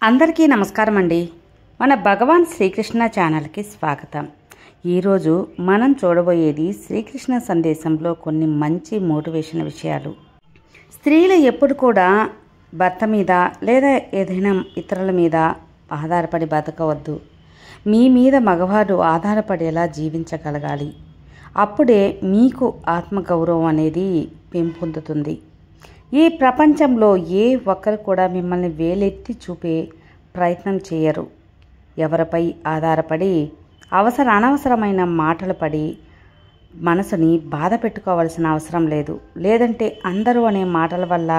అందరికీ నమస్కారం అండి. మన భగవాన్ శ్రీకృష్ణ ఛానల్కి స్వాగతం. ఈరోజు మనం చూడబోయేది శ్రీకృష్ణ సందేశంలో కొన్ని మంచి మోటివేషన్ విషయాలు. స్త్రీలు ఎప్పుడు కూడా భర్త మీద లేదా ఏదైనా ఇతరుల మీద ఆధారపడి బతకవద్దు. మీ మీద మగవారు ఆధారపడేలా జీవించగలగాలి. అప్పుడే మీకు ఆత్మగౌరవం అనేది పెంపొందుతుంది. ఈ ప్రపంచంలో ఏ ఒక్కరు కూడా మిమ్మల్ని వేలెత్తి చూపే ప్రయత్నం చేయరు. ఎవరిపై ఆధారపడి అనవసరమైన మాటలు పడి మనసుని బాధ పెట్టుకోవాల్సిన అవసరం లేదు. లేదంటే అందరూ అనే మాటల వల్ల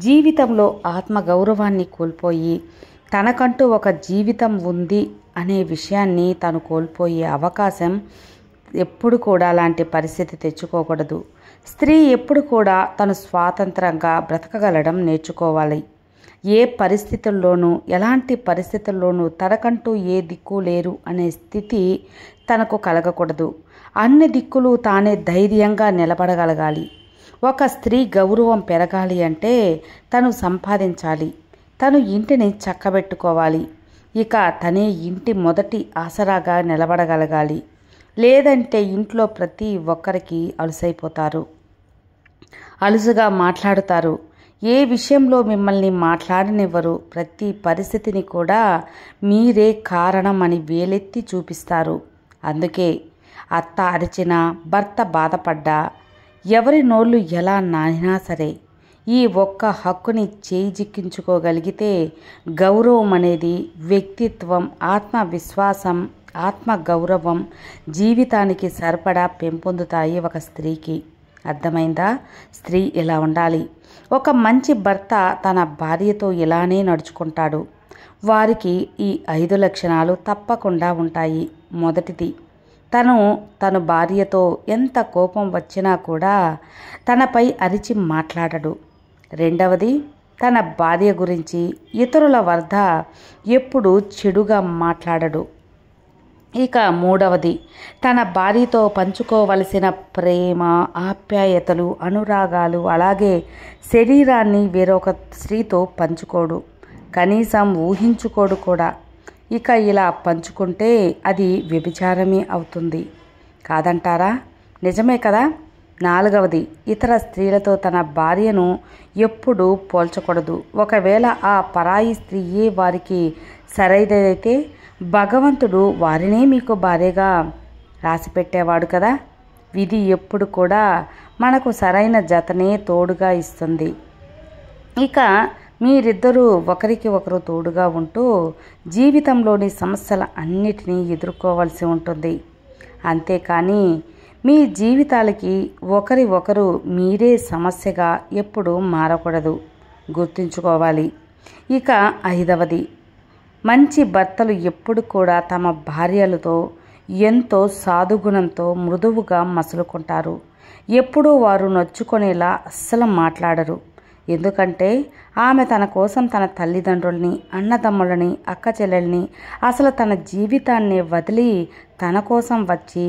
జీవితంలో ఆత్మగౌరవాన్ని కోల్పోయి తనకంటూ ఒక జీవితం ఉంది అనే విషయాన్ని తను కోల్పోయే అవకాశం ఎప్పుడు కూడా అలాంటి పరిస్థితి తెచ్చుకోకూడదు. స్త్రీ ఎప్పుడు కూడా తను స్వాతంత్రంగా బ్రతకగలడం నేర్చుకోవాలి. ఏ పరిస్థితుల్లోనూ ఎలాంటి పరిస్థితుల్లోనూ తనకంటూ ఏ దిక్కు లేరు అనే స్థితి తనకు కలగకూడదు. అన్ని దిక్కులు తానే ధైర్యంగా నిలబడగలగాలి. ఒక స్త్రీ గౌరవం పెరగాలి అంటే తను సంపాదించాలి, తను ఇంటిని చక్కబెట్టుకోవాలి. ఇక తనే ఇంటి మొదటి ఆసరాగా నిలబడగలగాలి. లేదంటే ఇంట్లో ప్రతి ఒక్కరికి అలుసైపోతారు, అలుసుగా మాట్లాడుతారు. ఏ విషయంలో మిమ్మల్ని మాట్లాడనివ్వరు. ప్రతి పరిస్థితిని కూడా మీరే కారణం అని వేలెత్తి చూపిస్తారు. అందుకే అత్త అరిచినా, భర్త బాధపడ్డా, ఎవరి నోళ్ళు ఎలా నానినా సరే ఈ ఒక్క హక్కుని చేజిక్కించుకోగలిగితే గౌరవం అనేది వ్యక్తిత్వం, ఆత్మవిశ్వాసం, ఆత్మగౌరవం జీవితానికి సరిపడా పెంపొందుతాయి ఒక స్త్రీకి. అర్థమైందా? స్త్రీ ఇలా ఉండాలి. ఒక మంచి భర్త తన భార్యతో ఇలానే నడుచుకుంటాడు. వారికి ఈ 5 లక్షణాలు తప్పకుండా ఉంటాయి. మొదటిది, తన భార్యతో ఎంత కోపం వచ్చినా కూడా తనపై అరిచి మాట్లాడడు. రెండవది, తన భార్య గురించి ఇతరుల వద్ద ఎప్పుడూ చెడుగా మాట్లాడడు. ఇక మూడవది, తన భార్యతో పంచుకోవలసిన ప్రేమ, ఆప్యాయతలు, అనురాగాలు, అలాగే శరీరాన్ని వేరొక స్త్రీతో పంచుకోడు, కనీసం ఊహించుకోడు కూడా. ఇక ఇలా పంచుకుంటే అది వ్యభిచారమే అవుతుంది. కాదంటారా? నిజమే కదా. నాలుగవది, ఇతర స్త్రీలతో తన భార్యను ఎప్పుడూ పోల్చకూడదు. ఒకవేళ ఆ పరాయి స్త్రీయే వారికి సరైనదైతే భగవంతుడు వారినే మీకు భార్యగా రాసిపెట్టేవాడు కదా. విధి ఎప్పుడు కూడా మనకు సరైన జతనే తోడుగా ఇస్తుంది. ఇక మీరిద్దరూ ఒకరికి ఒకరు తోడుగా ఉంటూ జీవితంలోని సమస్యల అన్నిటినీ ఎదుర్కోవాల్సి ఉంటుంది. అంతేకాని మీ జీవితాలకి ఒకరి ఒకరు మీరే సమస్యగా ఎప్పుడూ మారకూడదు. గుర్తుంచుకోవాలి. ఇక ఐదవది, మంచి భర్తలు ఎప్పుడు కూడా తమ భార్యలతో ఎంతో సాధుగుణంతో మృదువుగా మసులుకుంటారు. ఎప్పుడూ వారు నొచ్చుకునేలా అస్సలు మాట్లాడరు. ఎందుకంటే ఆమె తన కోసం తన తల్లిదండ్రుల్ని, అన్నదమ్ములని, అక్క చెల్లెల్ని, అసలు తన జీవితాన్ని వదిలి తన కోసం వచ్చి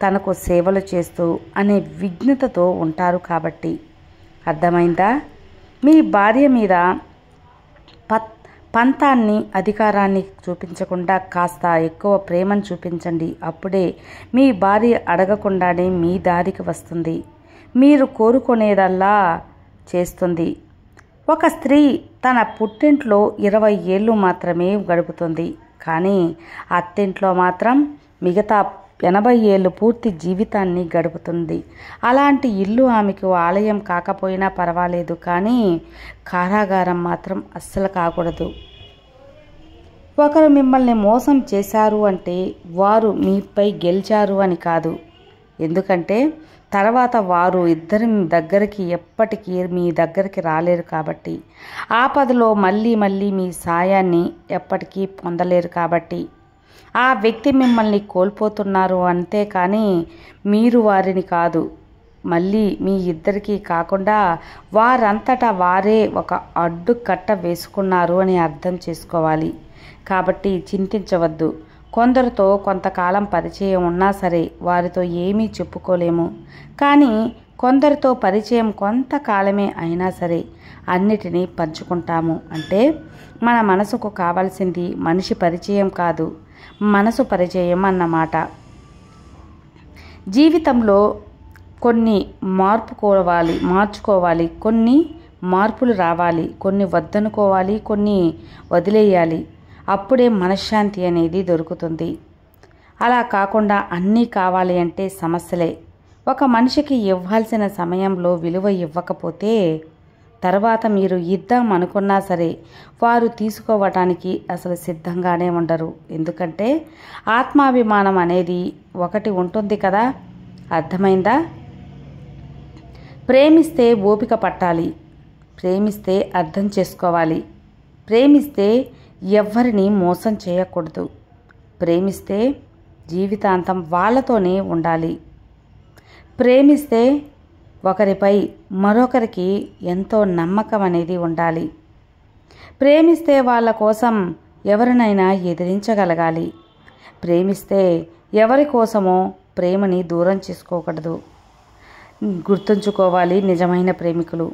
తనకు సేవలు చేస్తూ అనే విఘ్నతతో ఉంటారు కాబట్టి. అర్థమైందా? మీ భార్య మీద పంతాన్ని, అధికారాన్ని చూపించకుండా కాస్త ఎక్కువ ప్రేమను చూపించండి. అప్పుడే మీ భార్య అడగకుండానే మీ దారికి వస్తుంది. మీరు కోరుకునేదల్లా చేస్తుంది. ఒక స్త్రీ తన పుట్టింట్లో 20 ఏళ్ళు మాత్రమే గడుపుతుంది. కానీ అత్తింట్లో మాత్రం మిగతా 80 ఏళ్ళు పూర్తి జీవితాన్ని గడుపుతుంది. అలాంటి ఇల్లు ఆమెకు ఆలయం కాకపోయినా పర్వాలేదు, కానీ కారాగారం మాత్రం అస్సలు కాకూడదు. ఒకరు మిమ్మల్ని మోసం చేశారు అంటే వారు మీపై గెలిచారు అని కాదు. ఎందుకంటే తర్వాత వారు ఇద్దరి దగ్గరికి ఎప్పటికీ మీ దగ్గరికి రాలేరు కాబట్టి. ఆపదలో మళ్ళీ మీ సాయాన్ని ఎప్పటికీ పొందలేరు కాబట్టి. ఆ వ్యక్తి మిమ్మల్ని కోల్పోతున్నారు అంతేకాని మీరు వారిని కాదు. మళ్ళీ మీ ఇద్దరికీ కాకుండా వారంతటా వారే ఒక అడ్డుకట్ట వేసుకున్నారు అని అర్థం చేసుకోవాలి. కాబట్టి చింతించవద్దు. కొందరితో కొంతకాలం పరిచయం ఉన్నా సరే వారితో ఏమీ చెప్పుకోలేము. కానీ కొందరితో పరిచయం కొంతకాలమే అయినా సరే అన్నిటినీ పంచుకుంటాము. అంటే మన మనసుకు కావాల్సింది మనిషి పరిచయం కాదు, మనసు పరిచయం అన్నమాట. జీవితంలో కొన్ని మార్చుకోవాలి, కొన్ని మార్పులు రావాలి, కొన్ని వద్దనుకోవాలి, కొన్ని వదిలేయాలి. అప్పుడే మనశ్శాంతి అనేది దొరుకుతుంది. అలా కాకుండా అన్నీ కావాలి అంటే సమస్యలే. ఒక మనిషికి ఇవ్వాల్సిన సమయంలో విలువ ఇవ్వకపోతే తర్వాత మీరు ఇద్దాం అనుకున్నా సరే వారు తీసుకోవటానికి అసలు సిద్ధంగానే ఉండరు. ఎందుకంటే ఆత్మాభిమానం అనేది ఒకటి ఉంటుంది కదా, అర్థమైందా? ప్రేమిస్తే ఓపిక పట్టాలి, ప్రేమిస్తే అర్థం చేసుకోవాలి, ప్రేమిస్తే ఎవ్వరిని మోసం చేయకూడదు, ప్రేమిస్తే జీవితాంతం వాళ్ళతోనే ఉండాలి, ప్రేమిస్తే ఒకరిపై మరొకరికి ఎంతో నమ్మకం అనేది ఉండాలి, ప్రేమిస్తే వాళ్ళ కోసం ఎవరినైనా ఎదిరించగలగాలి, ప్రేమిస్తే ఎవరి కోసమో ప్రేమని దూరం చేసుకోకూడదు. గుర్తుంచుకోవాలి నిజమైన ప్రేమికులు.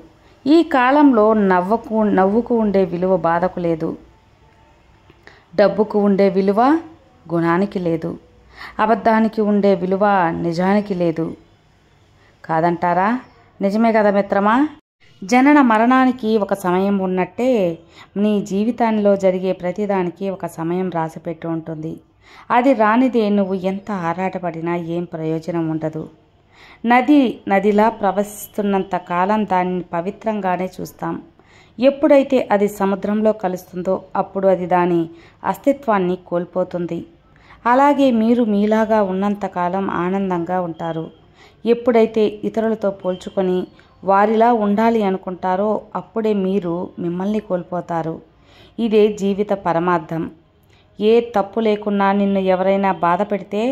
ఈ కాలంలో నవ్వుకు ఉండే విలువ బాధకు లేదు, డబ్బుకు ఉండే విలువ గుణానికి లేదు, అబద్ధానికి ఉండే విలువ నిజానికి లేదు. కాదంటారా? నిజమే కదా మిత్రమా? జనన మరణానికి ఒక సమయం ఉన్నట్టే నీ జీవితంలో జరిగే ప్రతిదానికి ఒక సమయం రాసిపెట్టి ఉంటుంది. అది రానిదే నువ్వు ఎంత ఆరాటపడినా ఏం ప్రయోజనం ఉండదు. నదిలా ప్రవహిస్తున్నంత కాలం దాన్ని పవిత్రంగానే చూస్తాం. ఎప్పుడైతే అది సముద్రంలో కలుస్తుందో అప్పుడు అది దాని అస్తిత్వాన్ని కోల్పోతుంది. అలాగే మీరు మీలాగా ఉన్నంతకాలం ఆనందంగా ఉంటారు. ఎప్పుడైతే ఇతరులతో పోల్చుకొని వారిలా ఉండాలి అనుకుంటారో అప్పుడే మీరు మిమ్మల్ని కోల్పోతారు. ఇదే జీవిత పరమార్థం. ఏ తప్పు లేకున్నా నిన్ను ఎవరైనా బాధ పెడితే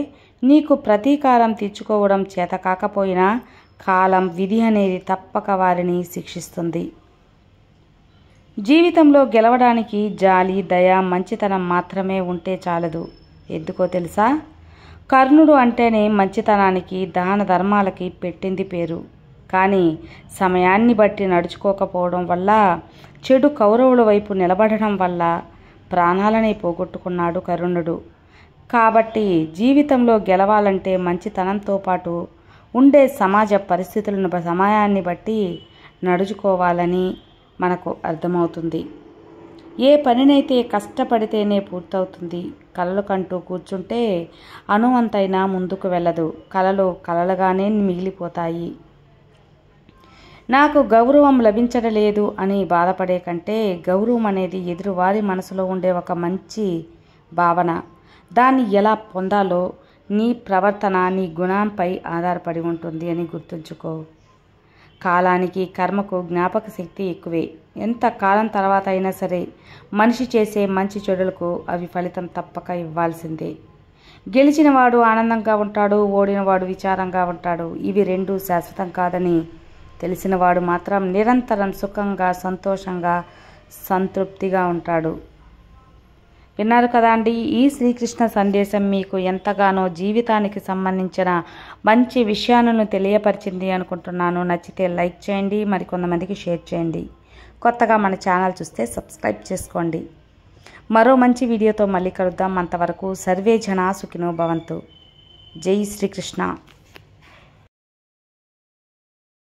నీకు ప్రతీకారం తీర్చుకోవడం చేత కాకపోయినా కాలం, విధి అనేది తప్పక వారిని శిక్షిస్తుంది. జీవితంలో గెలవడానికి జాలి, దయ, మంచితనం మాత్రమే ఉంటే చాలదు. ఎందుకో తెలుసా? కర్ణుడు అంటేనే మంచితనానికి, దాన ధర్మాలకి పెట్టింది పేరు. కానీ సమయాన్ని బట్టి నడుచుకోకపోవడం వల్ల, చెడు కౌరవుల వైపు నిలబడడం వల్ల ప్రాణాలనే పోగొట్టుకున్నాడు కర్ణుడు. కాబట్టి జీవితంలో గెలవాలంటే మంచితనంతో పాటు ఉండే సమాజ పరిస్థితులను సమయాన్ని బట్టి నడుచుకోవాలని మనకు అర్థమవుతుంది. ఏ పనినైతే కష్టపడితేనే పూర్తవుతుంది. కలలు కంటూ కూర్చుంటే అణువంతైనా ముందుకు వెళ్ళదు. కలలు కలలుగానే మిగిలిపోతాయి. నాకు గౌరవం లభించడలేదు అని బాధపడే కంటే గౌరవం అనేది ఎదురువారి మనసులో ఉండే ఒక మంచి భావన. దాన్ని ఎలా పొందాలో నీ ప్రవర్తన, నీ గుణంపై ఆధారపడి ఉంటుంది అని గుర్తుంచుకో. కాలానికి, కర్మకు జ్ఞాపక శక్తి ఎక్కువే. ఎంత కాలం తర్వాత అయినా సరే మనిషి చేసే మంచి చెడులకు అవి ఫలితం తప్పక ఇవ్వాల్సిందే. గెలిచినవాడు ఆనందంగా ఉంటాడు, ఓడినవాడు విచారంగా ఉంటాడు. ఇవి రెండూ శాశ్వతం కాదని తెలిసినవాడు మాత్రం నిరంతరం సుఖంగా, సంతోషంగా, సంతృప్తిగా ఉంటాడు. విన్నారు కదా అండి, ఈ శ్రీకృష్ణ సందేశం మీకు ఎంతగానో జీవితానికి సంబంధించిన మంచి విషయాలను తెలియపరిచింది అనుకుంటున్నాను. నచ్చితే లైక్ చేయండి, మరికొంతమందికి షేర్ చేయండి. కొత్తగా మన ఛానల్ చూస్తే సబ్స్క్రైబ్ చేసుకోండి. మరో మంచి వీడియోతో మళ్ళీ కలుద్దాం. అంతవరకు సర్వే జనా సుఖినో భవంతు. జై శ్రీకృష్ణ.